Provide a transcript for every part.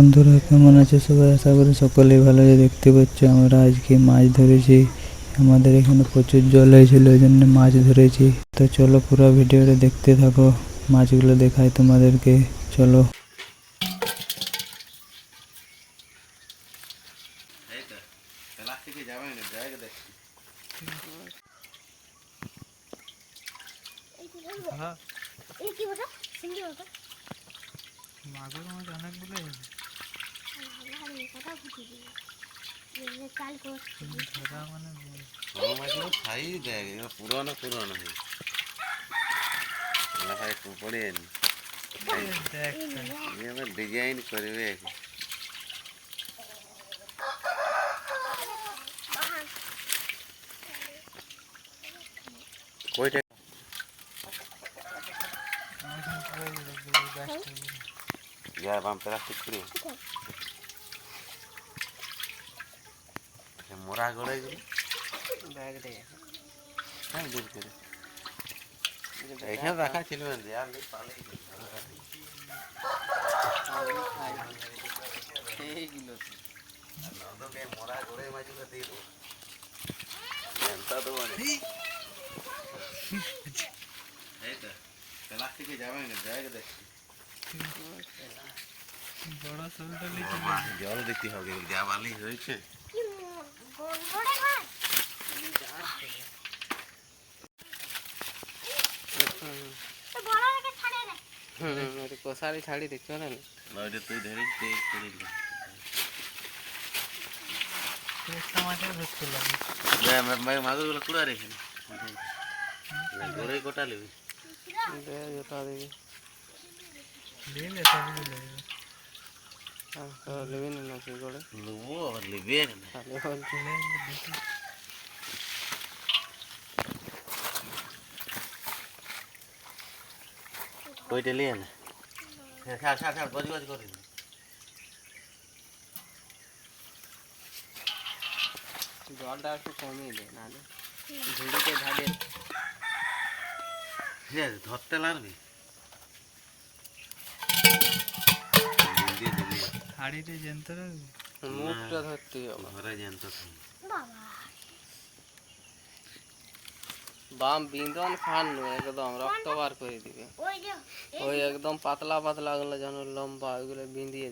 বন্ধুরা কেমন আছে সবাই? আশা করি সকলেই ভালো আছে। দেখতে পাচ্ছ আমরা আজকে মাছ ধরেছি। আমাদের এখানে প্রচুর জল হয়েছিল, ওই জন্য মাছ ধরেছি। তো চলো পুরো ভিডিওটা দেখতে থাকো, মাছগুলো দেখাই তোমাদেরকে। চলো। মাগুর মাছ অনেকগুলো পুরনো পুরনো পড়েন ডিজাইন করবে। কয়টা যায় বাম প্লাস্টিক করে মোরা গড়ে গেল ব্যাগ দিয়ে হ্যাঁ দূর করে এখানে রাখা ছিল মোরা গড়ে মাছগুলো দিয়ে প্লাস্টিকে যাবে না জায়গা দেখছি বড় শোলটা জল দিতে হবে, যা বালি হয়েছে। কষারি ছাড়ি দেখছো না তুই ধরিস মাগুর গুলো কুড়া রেখে গড়ে গোটা নেবি জোটা দেবি নেবি না কি করে নেবো আবার নেবে কইটা লিয়ে না ছাড় ছাড় ছাড় গজ গজ করে জলটা একটু কমিয়ে দে, নাহলে ঝুড়িতে ঝাড়ে ধরতে লাগবে। হাড়িতে জানতে রাখবি, মুখটা ধরতে হবে। ঘরে জানতো বাম বিন্দন ফান একদম রক্ত বার করে দিবে। ওই একদম পাতলা পাতলা গুলো যেন লম্বা, ওইগুলো বিঁধিয়ে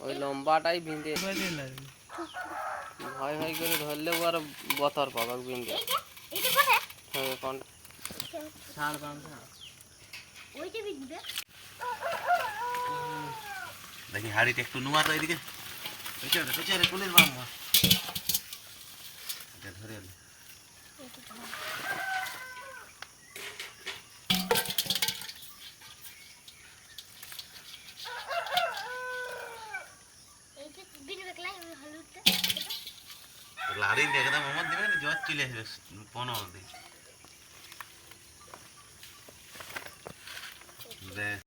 ওই লম্বাটাই বিঁধে ভয় ভয় করে ধরলে আর বতর পাবে বিঁধে। দেখি হাড়িটা একটু নুমা তো এদিকে কোনের বাম ধরে লাড়ি একদম আমার দিবে না, জ্বর চলে আসবে 15 দিন।